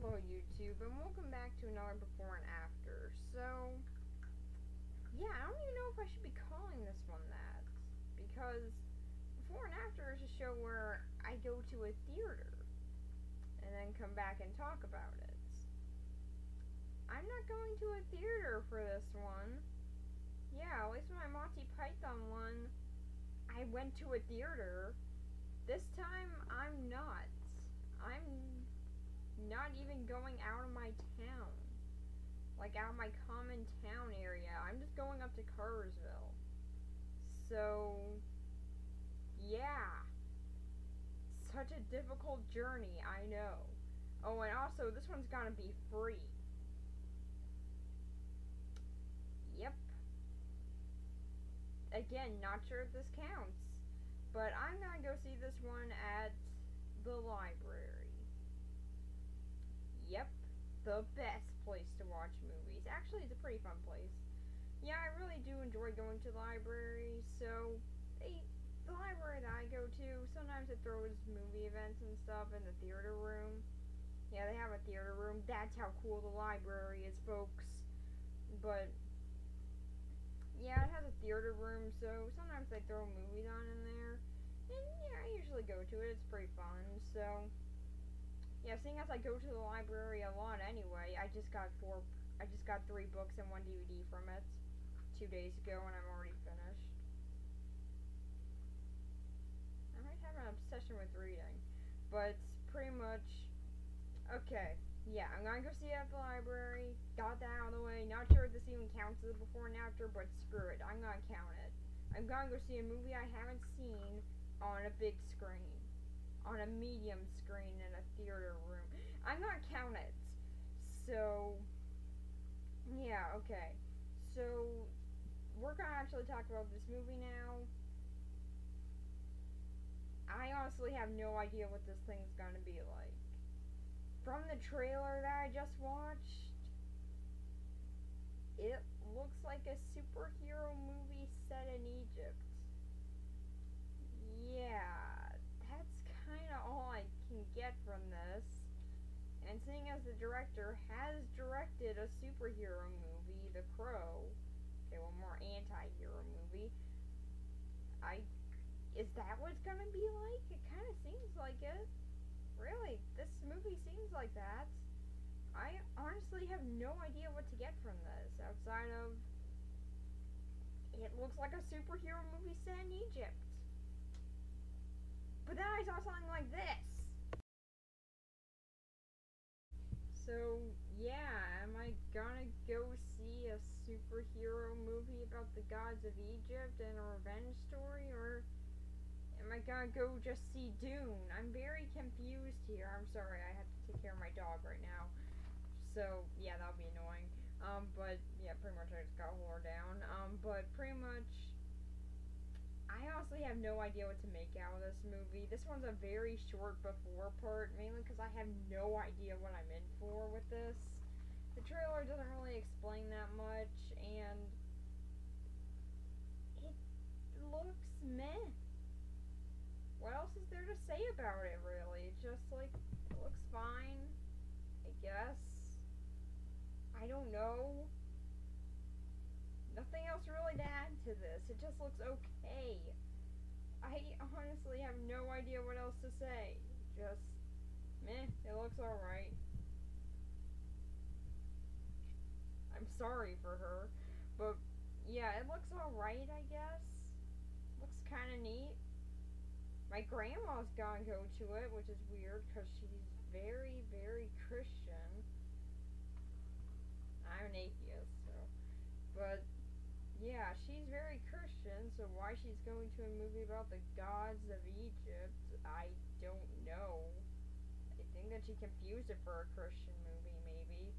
Hello YouTube, and welcome back to another before and after. So, yeah, I don't even know if I should be calling this one that, because before and after is a show where I go to a theater, and then come back and talk about it. I'm not going to a theater for this one. Yeah, at least with my Monty Python one, I went to a theater. This time, I'm not. I'm not even going out of my town. Like, out of my common town area. I'm just going up to Cartersville. So, yeah. Such a difficult journey, I know. Oh, and also, this one's gonna be free. Yep. Again, not sure if this counts. But I'm gonna go see this one at the library. Yep, the best place to watch movies. Actually, it's a pretty fun place. Yeah, I really do enjoy going to the library, so the library that I go to, sometimes it throws movie events and stuff in the theater room. Yeah, they have a theater room. That's how cool the library is, folks. But, yeah, it has a theater room, so sometimes they throw movies on in there. And, yeah, I usually go to it. It's pretty fun, so... Yeah, seeing as I go to the library a lot anyway, I just got 3 books and 1 DVD from it 2 days ago, and I'm already finished. I might have an obsession with reading, but pretty much, okay, yeah, I'm gonna go see it at the library, got that out of the way, not sure if this even counts as a before and after, but screw it, I'm gonna count it. I'm gonna go see a movie I haven't seen on a big screen. On a medium screen in a theater room. I'm gonna count it. So, yeah, okay. So, we're gonna actually talk about this movie now. I honestly have no idea what this thing's gonna be like. From the trailer that I just watched, it looks like a superhero movie set in Egypt. Yeah, that's kind of all I can get from this. And seeing as the director has directed a superhero movie, The Crow, okay, well, more anti-hero movie, is that what it's gonna be like? It kind of seems like it. Really, this movie seems like that. I honestly have no idea what to get from this, outside of, it looks like a superhero movie set in Egypt. But then I saw something like this. So, yeah, am I gonna go see a superhero movie about the gods of Egypt and a revenge story, or am I gonna go just see Dune? I'm very confused here. I'm sorry, I have to take care of my dog right now. So, yeah, that'll be annoying. But, yeah, pretty much I just gotta hold her down. But pretty much, I honestly have no idea what to make out of this movie. This one's a very short before part, mainly because I have no idea what I'm in for with this. The trailer doesn't really explain that much, and it looks meh. What else is there to say about it, really? It's just like, it looks fine, I guess. I don't know. Nothing else really to add to this. It just looks okay. I honestly have no idea what else to say. Just, meh, it looks alright. I'm sorry for her. But, yeah, it looks alright, I guess. Looks kinda neat. My grandma's gonna go to it, which is weird, because she's very, very Christian. I'm an atheist, so. But, yeah, she's very Christian, so why she's going to a movie about the gods of Egypt, I don't know. I think that she confused it for a Christian movie, maybe.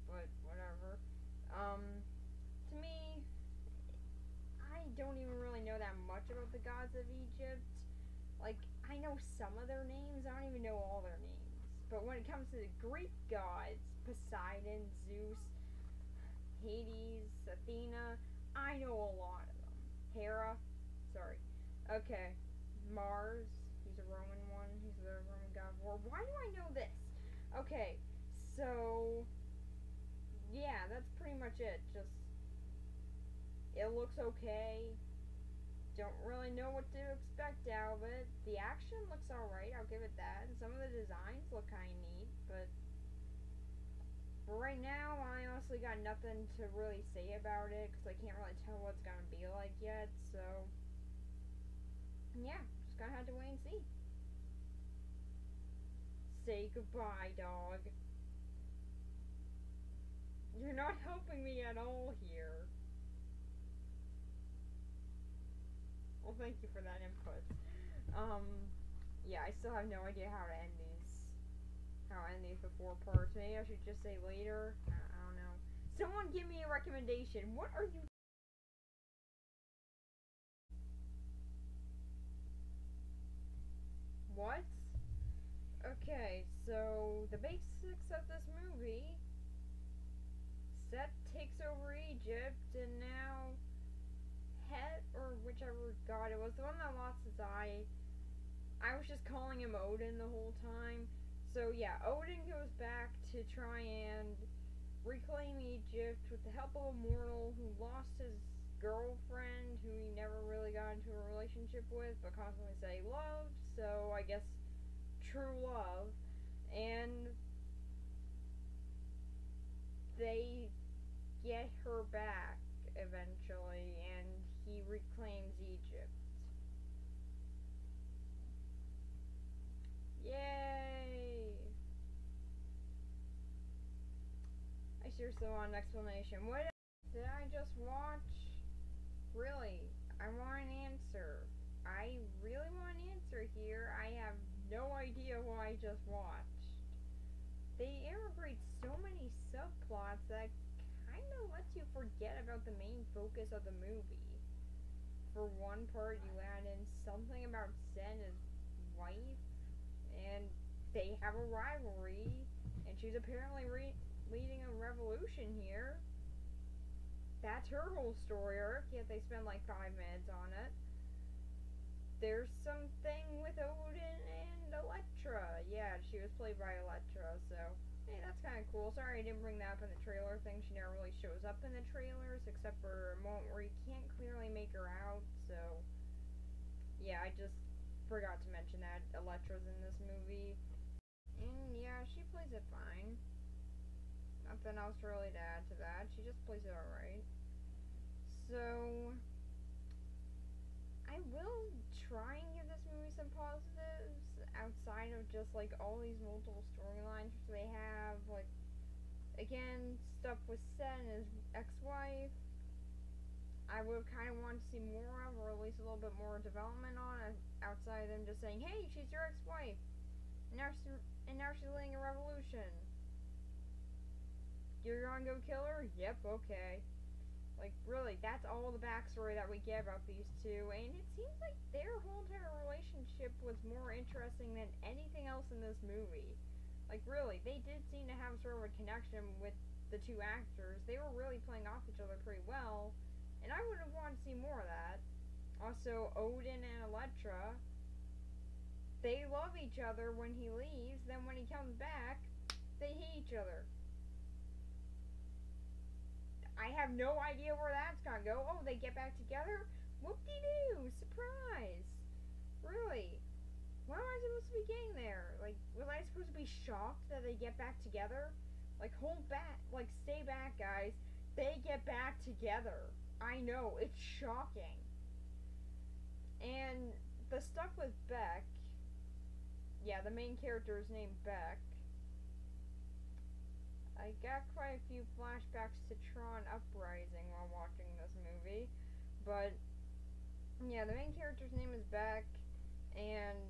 But, whatever. To me, I don't even really know that much about the gods of Egypt. Like, I know some of their names, I don't even know all their names. But when it comes to the Greek gods, Poseidon, Zeus, Hades, Athena, I know a lot of them. Hera, sorry. Okay, Mars, he's a Roman one, he's the Roman god of war. Why do I know this? Okay, So, yeah, that's pretty much it. Just, it looks okay. Don't really know what to expect out of it. The action looks alright, I'll give it that. And some of the designs look kind of neat, but for right now, I honestly got nothing to really say about it because I can't really tell what it's gonna be like yet. So, yeah, just gonna have to wait and see. Say goodbye, dog. You're not helping me at all here. Well, thank you for that input. Yeah, I still have no idea how to end these. How to end these before parts. Maybe I should just say later. I don't know. Someone give me a recommendation. What are you? What? Okay, so the basics of this movie. Set takes over Egypt, and now Het, or whichever god it was, the one that lost his eye. I was just calling him Odin the whole time. So yeah, Odin goes back to try and reclaim Egypt with the help of a mortal who lost his girlfriend, who he never really got into a relationship with, but constantly said he loved. So I guess true love. And they get her back eventually, and he reclaims Egypt. Yay! I seriously want an explanation. What did I just watch? Really? I want an answer. I really want an answer here. I have no idea what I just watched. They integrate so many subplots that kind of lets you forget about the main focus of the movie. For one part, you add in something about Sen, his wife, and they have a rivalry, and she's apparently leading a revolution here. That's her whole story arc, yet they spend like 5 minutes on it. There's something with Odin and Elektra. Yeah, she was played by Elektra, so hey, that's kind of cool. Sorry I didn't bring that up in the trailer thing. She never really shows up in the trailers, except for a moment where you can't clearly make her out, so yeah, I just forgot to mention that Elektra's in this movie. And yeah, she plays it fine. Nothing else really to add to that. She just plays it alright. So, I will try and give this movie some positives outside of just like all these multiple storylines they have. Like, again, stuff with Sen and his ex-wife. I would kind of want to see more of, or at least a little bit more development on it, outside of them just saying, "Hey, she's your ex-wife, and now she's leading a revolution. You're gonna go kill her? Yep, okay." Like, really, that's all the backstory that we get about these two, and it seems like their whole entire relationship was more interesting than anything else in this movie. Like, really, they did seem to have sort of a connection with the two actors. They were really playing off each other pretty well, and I would have wanted to see more of that. Also, Odin and Elektra, they love each other when he leaves, then when he comes back, they hate each other. I have no idea where that's gonna go. Oh, they get back together? Whoop-de-doo! Surprise! Really? Why am I supposed to be getting there? Like, was I supposed to be shocked that they get back together? Like, hold back. Like, stay back, guys. They get back together. I know, it's shocking. And the stuff with Beck, yeah, the main character is named Beck. I got quite a few flashbacks to Tron Uprising while watching this movie. But, yeah, the main character's name is Beck, and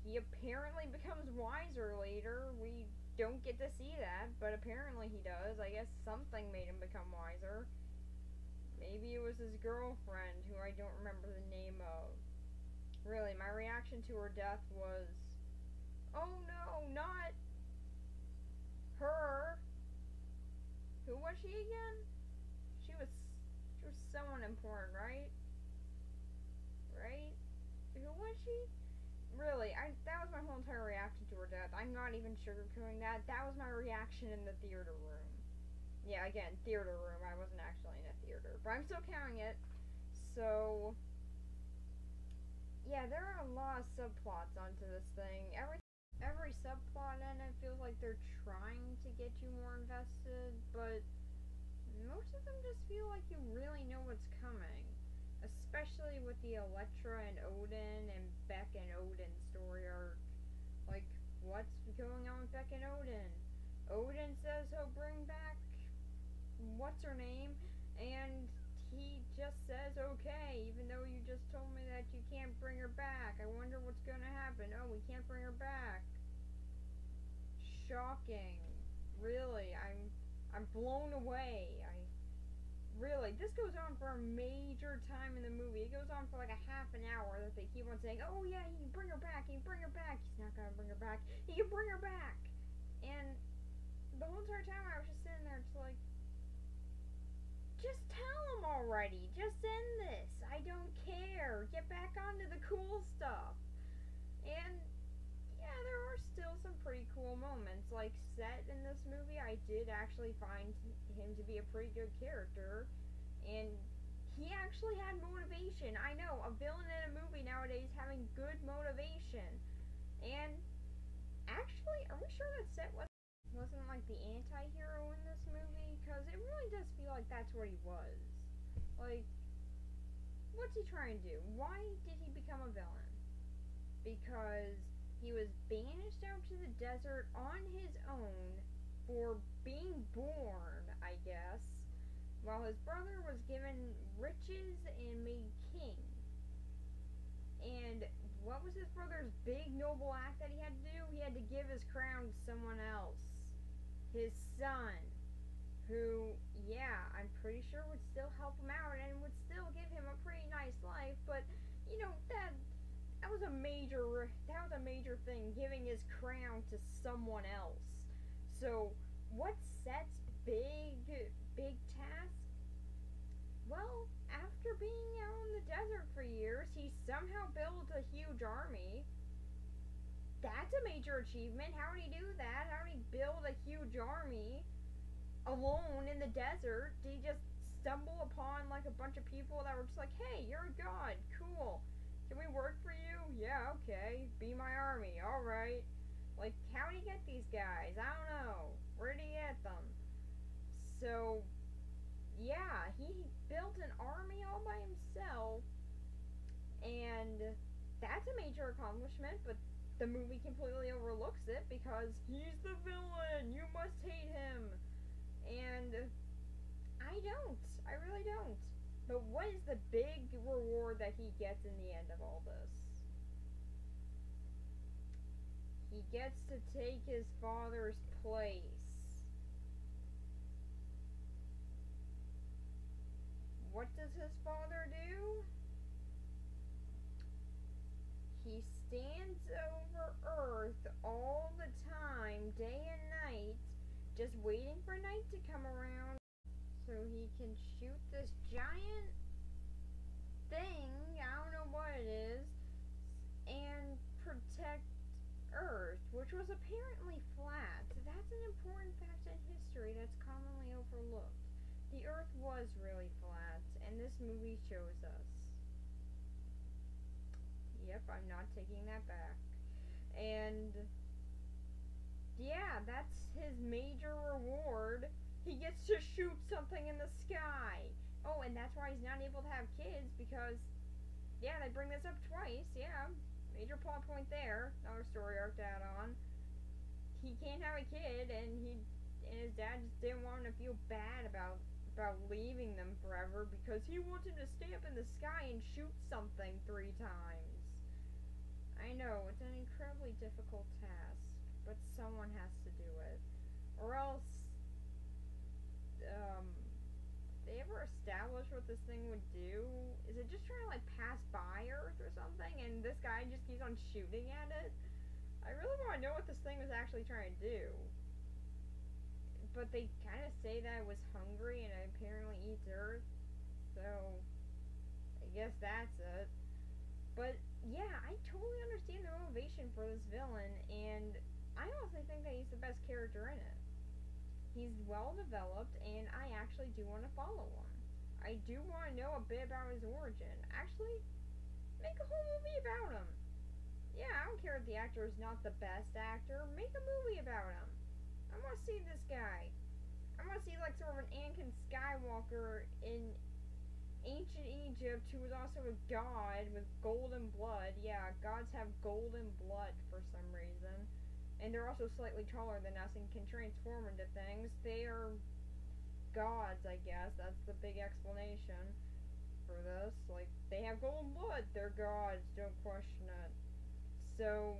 he apparently becomes wiser later. We don't get to see that, but apparently he does. I guess something made him become wiser. Maybe it was his girlfriend, who I don't remember the name of. Really, my reaction to her death was, oh no, not her. Who was she again? She was someone important, right? Right? Who was she? Really, that was my whole entire reaction to her death. I'm not even sugarcoating that. That was my reaction in the theater room. Yeah, again, theater room. I wasn't actually in a theater, but I'm still counting it. So, yeah, there are a lot of subplots onto this thing. Every subplot in it feels like they're trying to get you more invested, but most of them just feel like you really know what's coming. Especially with the Elektra and Odin and Beck and Odin story arc. Like, what's going on with Beck and Odin? Odin says he'll bring back what's her name, and he just says okay, even though you just told me that you can't bring her back. I wonder what's gonna happen. Oh, we can't bring her back. Shocking. Really, I'm blown away. Really, this goes on for a major time in the movie. It goes on for like a half an hour that they keep on saying, oh yeah, he can bring her back, he can bring her back. He's not gonna bring her back. He can bring her back. And the whole entire time I was just sitting there just like, just tell him already. Just end this. I don't care. Get back onto the cool stuff. And yeah, there are still some pretty cool moments. Like, Set in this movie, I did actually find him to be a pretty good character. And he actually had motivation. I know, a villain in a movie nowadays having good motivation. And actually, are we sure that Set wasn't like the anti-hero in this movie? Because it really does feel like that's what he was. Like, what's he trying to do? Why did he become a villain? Because he was banished out to the desert on his own for being born, I guess, while his brother was given riches and made king. And what was his brother's big noble act that he had to do? He had to give his crown to someone else. His son. Who, yeah, I'm pretty sure would still help him out and would still give him a pretty nice life, but, you know, that was a major thing, giving his crown to someone else. So, what's Set's big task? Well, after being out in the desert for years, he somehow built a huge army. That's a major achievement. How did he do that? How did he build a huge army alone in the desert? Did he just stumble upon like a bunch of people that were just like, hey, you're a god, cool, can we work for you? Yeah, okay, be my army, alright. Like, how did he get these guys? I don't know. Where did he get them? So, yeah, he built an army all by himself, and that's a major accomplishment, but the movie completely overlooks it because he's the villain, you must hate him. And I don't. I really don't. But what is the big reward that he gets in the end of all this? He gets to take his father's place. What does his father do? He stands over Earth all the time, day and night, just waiting for night to come around so he can shoot this giant thing, I don't know what it is, and protect Earth, which was apparently flat. That's an important fact in history that's commonly overlooked. The Earth was really flat, and this movie shows us. Yep, I'm not taking that back. And yeah, that's his major reward. He gets to shoot something in the sky. Oh, and that's why he's not able to have kids, because, yeah, they bring this up twice, yeah, major plot point there, another story arc to add on. He can't have a kid, and his dad just didn't want him to feel bad about leaving them forever, because he wanted to stay up in the sky and shoot something 3 times. I know, it's an incredibly difficult task, but someone has to do it. Or else, they ever establish what this thing would do? Is it just trying to, like, pass by Earth or something, and this guy just keeps on shooting at it? I really want to know what this thing was actually trying to do. But they kind of say that it was hungry and it apparently eats Earth, so I guess that's it. But yeah, I totally understand the motivation for this villain, and I honestly think that he's the best character in it. He's well developed, and I actually do want to follow him. I do want to know a bit about his origin. Actually, make a whole movie about him. Yeah, I don't care if the actor is not the best actor. Make a movie about him. I want to see this guy. I want to see like sort of an Anakin Skywalker in ancient Egypt who was also a god with golden blood. Yeah, gods have golden blood for some reason. And they're also slightly taller than us and can transform into things. They are gods, I guess. That's the big explanation for this. Like, they have golden blood. They're gods. Don't question it. So,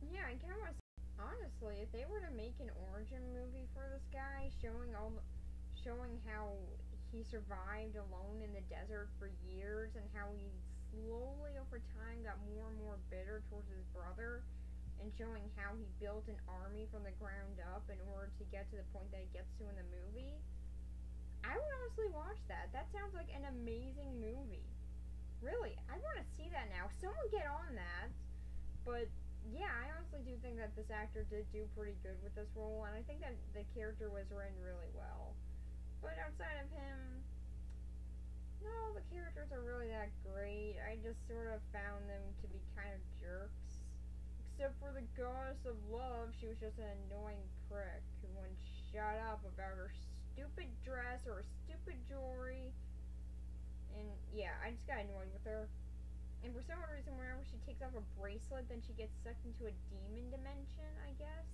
yeah, I kind of honestly, if they were to make an origin movie for this guy, showing how he survived alone in the desert for years and how he slowly over time got more and more bitter towards his brother, and showing how he built an army from the ground up in order to get to the point that he gets to in the movie, I would honestly watch that. That sounds like an amazing movie. Really, I want to see that now. Someone get on that. But yeah, I honestly do think that this actor did do pretty good with this role, and I think that the character was written really well. But outside of him, no, the characters are really that great. I just sort of found them to be kind of jerks. Except for the goddess of love, she was just an annoying prick who wouldn't shut up about her stupid dress or her stupid jewelry. And yeah, I just got annoyed with her. And for some reason, whenever she takes off a bracelet, then she gets sucked into a demon dimension, I guess.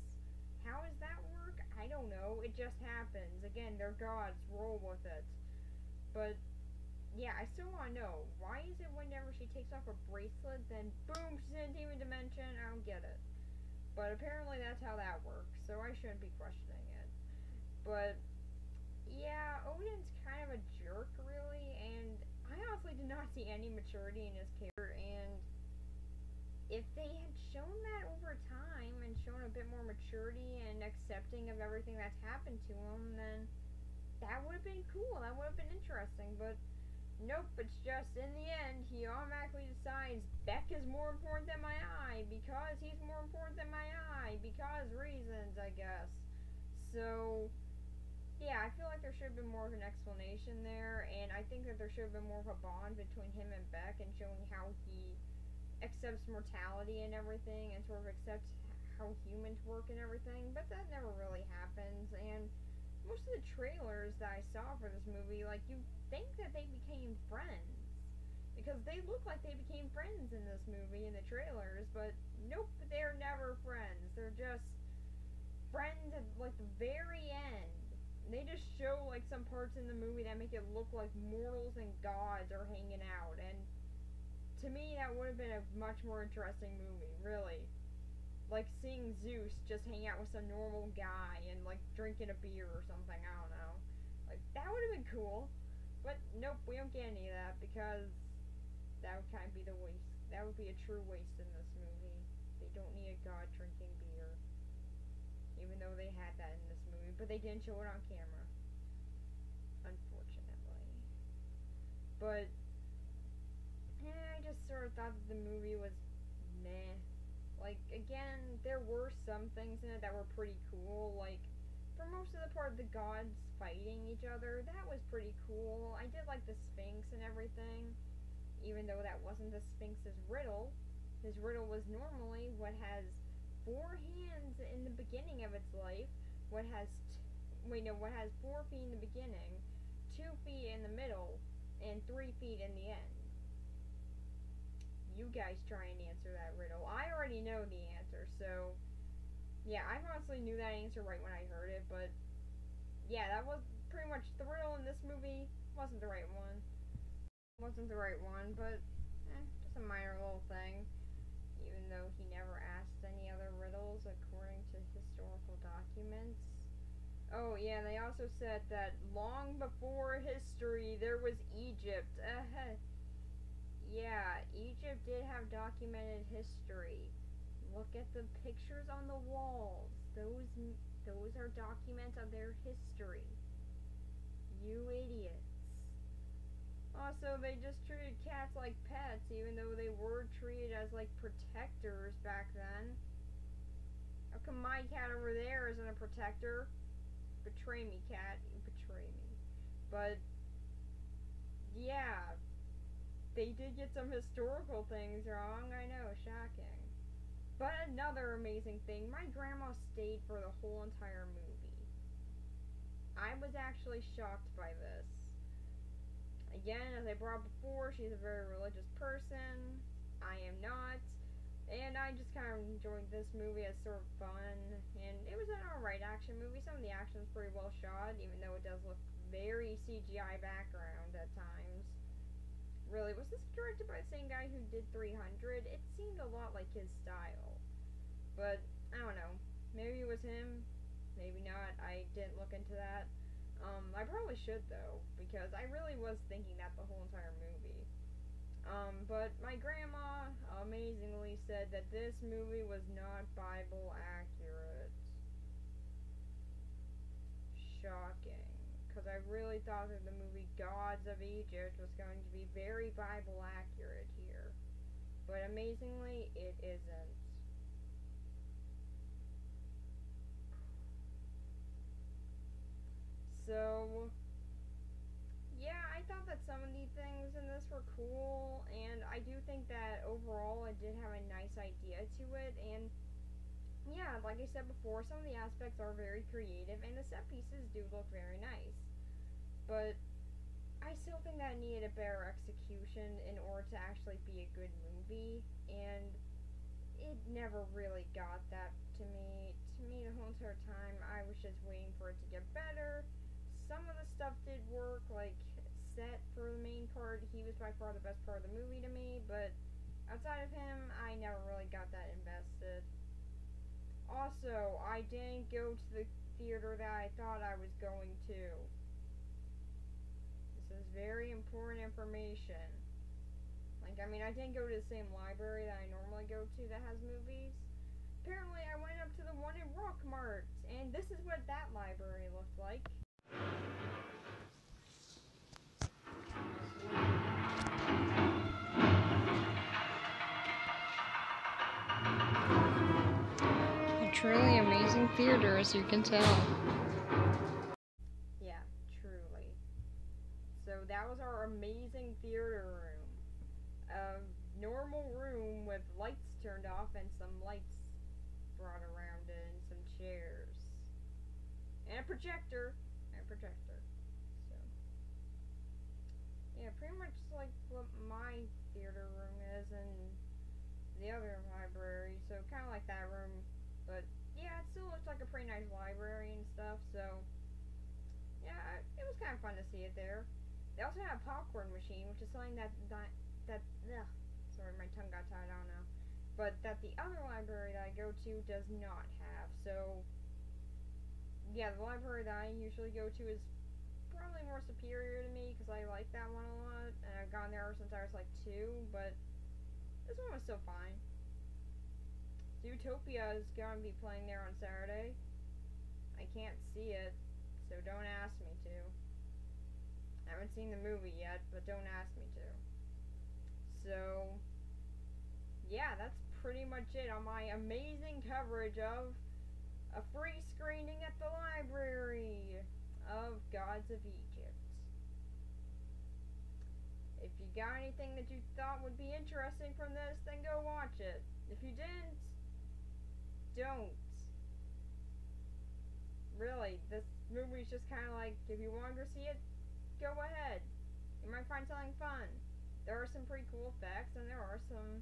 How does that work? I don't know. It just happens. Again, they're gods. Roll with it. But yeah, I still want to know, why is it whenever she takes off a bracelet, then boom, she's in a demon dimension? I don't get it. But apparently that's how that works, so I shouldn't be questioning it. But yeah, Odin's kind of a jerk, really, and I honestly did not see any maturity in his character, and if they had shown that over time and shown a bit more maturity and accepting of everything that's happened to him, then that would have been cool, that would have been interesting, but nope, it's just in the end, he automatically decides Beck is more important than my eye because he's more important than my eye because reasons, I guess. So, yeah, I feel like there should have been more of an explanation there, and I think that there should have been more of a bond between him and Beck and showing how he accepts mortality and everything and sort of accepts how humans work and everything, but that never really happens, and most of the trailers that I saw for this movie, like, you think that they became friends. Because they look like they became friends in this movie in the trailers, but nope, they're never friends. They're just friends at, like, the very end. They just show, like, some parts in the movie that make it look like mortals and gods are hanging out, and to me, that would have been a much more interesting movie, really. Like seeing Zeus just hang out with some normal guy and like drinking a beer or something, I don't know. Like that would have been cool. But nope, we don't get any of that because that would kind of be the waste. That would be a true waste in this movie. They don't need a god drinking beer. Even though they had that in this movie, but they didn't show it on camera. Unfortunately. But I just sort of thought that the movie was meh. Like, again, there were some things in it that were pretty cool. Like, for most of the part, the gods fighting each other, that was pretty cool. I did like the Sphinx and everything, even though that wasn't the Sphinx's riddle. His riddle was normally what has 4 hands in the beginning of its life, what has 4 feet in the beginning, 2 feet in the middle, and 3 feet in the end. You guys try and answer that riddle. I already know the answer, so yeah, I honestly knew that answer right when I heard it, but yeah, that was pretty much the riddle in this movie. Wasn't the right one. But just a minor little thing. Even though he never asked any other riddles according to historical documents. Oh yeah, they also said that long before history there was Egypt. Yeah, Egypt did have documented history. Look at the pictures on the walls. Those are documents of their history. You idiots. Also, they just treated cats like pets, even though they were treated as, like, protectors back then. my cat over there isn't a protector. Betray me, cat. Betray me. But, yeah, they did get some historical things wrong. I know, shocking. But another amazing thing, my grandma stayed for the whole entire movie. I was actually shocked by this. Again, as I brought before, she's a very religious person. I am not. And I just kind of enjoyed this movie as sort of fun. And it was an alright action movie. Some of the action is pretty well shot, even though it does look very CGI background at times. Really, was this directed by the same guy who did 300? It seemed a lot like his style. But, I don't know. Maybe it was him. Maybe not. I didn't look into that. I probably should, though, because I really was thinking that the whole entire movie. But my grandma amazingly said that this movie was not Bible accurate. Shocking. Because I really thought that the movie Gods of Egypt was going to be very Bible accurate here. But amazingly, it isn't. So, yeah, I thought that some of the things in this were cool, and I do think that overall it did have a nice idea to it, and yeah, like I said before, some of the aspects are very creative, and the set pieces do look very nice. But I still think that it needed a better execution in order to actually be a good movie, and it never really got that to me. To me, the whole entire time, I was just waiting for it to get better. Some of the stuff did work, like Set for the main part. He was by far the best part of the movie to me, but outside of him, I never really got that invested. Also, I didn't go to the theater that I thought I was going to. This is very important information. Like, I mean, I didn't go to the same library that I normally go to that has movies. Apparently, I went up to the one in Rockmart, and this is what that library looked like. A truly amazing theater, as you can tell. Yeah, truly. So that was our amazing theater room. A normal room with lights turned off and some lights brought around it and some chairs. And a projector. So, yeah, pretty much like what my theater room is in the other library. So, kind of like that room. But, yeah, it still looks like a pretty nice library and stuff. So, yeah, it was kind of fun to see it there. They also had a popcorn machine, which is something sorry, my tongue got tied, I don't know. But that the other library that I go to does not have. So, yeah, the library that I usually go to is probably more superior to me because I like that one a lot. And I've gone there ever since I was like 2, but this one was still fine. Zootopia is going to be playing there on Saturday. I can't see it, so don't ask me to. I haven't seen the movie yet, but don't ask me to. So, yeah, that's pretty much it on my amazing coverage of a free screening at the library of Gods of Egypt. If you got anything that you thought would be interesting from this, then go watch it. If you didn't, don't. Really, this movie's just kind of like, if you want to go see it, go ahead. You might find something fun. There are some pretty cool effects, and there are some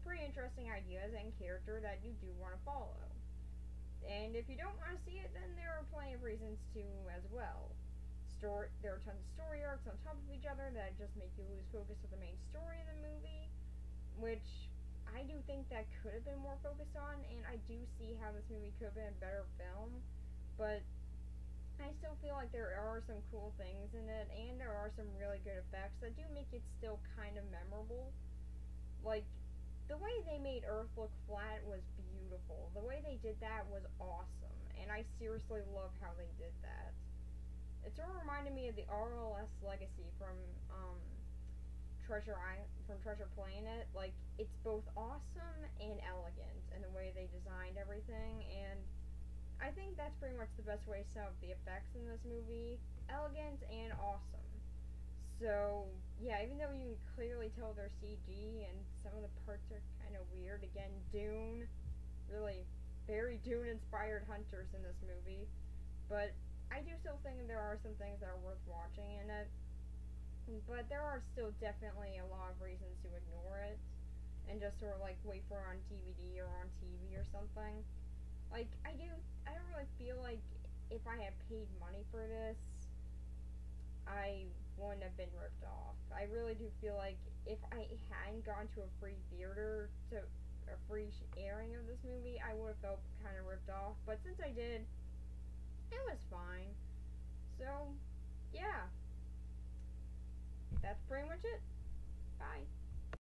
pretty interesting ideas and character that you do want to follow. And if you don't want to see it, then there are plenty of reasons to as well. There are tons of story arcs on top of each other that just make you lose focus of the main story of the movie, which I do think that could have been more focused on, and I do see how this movie could have been a better film, but I still feel like there are some cool things in it, and there are some really good effects that do make it still kind of memorable. Like, the way they made Earth look flat was beautiful. The way they did that was awesome, and I seriously love how they did that. It sort of reminded me of the RLS Legacy from Treasure Planet. Like, it's both awesome and elegant in the way they designed everything, and I think that's pretty much the best way to sum up the effects in this movie. Elegant and awesome. So, yeah, even though you can clearly tell they're CG and some of the parts are kind of weird, again, Dune, really very Dune inspired hunters in this movie. But I do still think there are some things that are worth watching in it. But there are still definitely a lot of reasons to ignore it and just sort of like wait for it on DVD or on TV or something. Like, I don't really feel like if I had paid money for this, I wouldn't have been ripped off. I really do feel like if I hadn't gone to a free theater to a free airing of this movie, I would have felt kind of ripped off. But since I did, it was fine. So, yeah, that's pretty much it. Bye.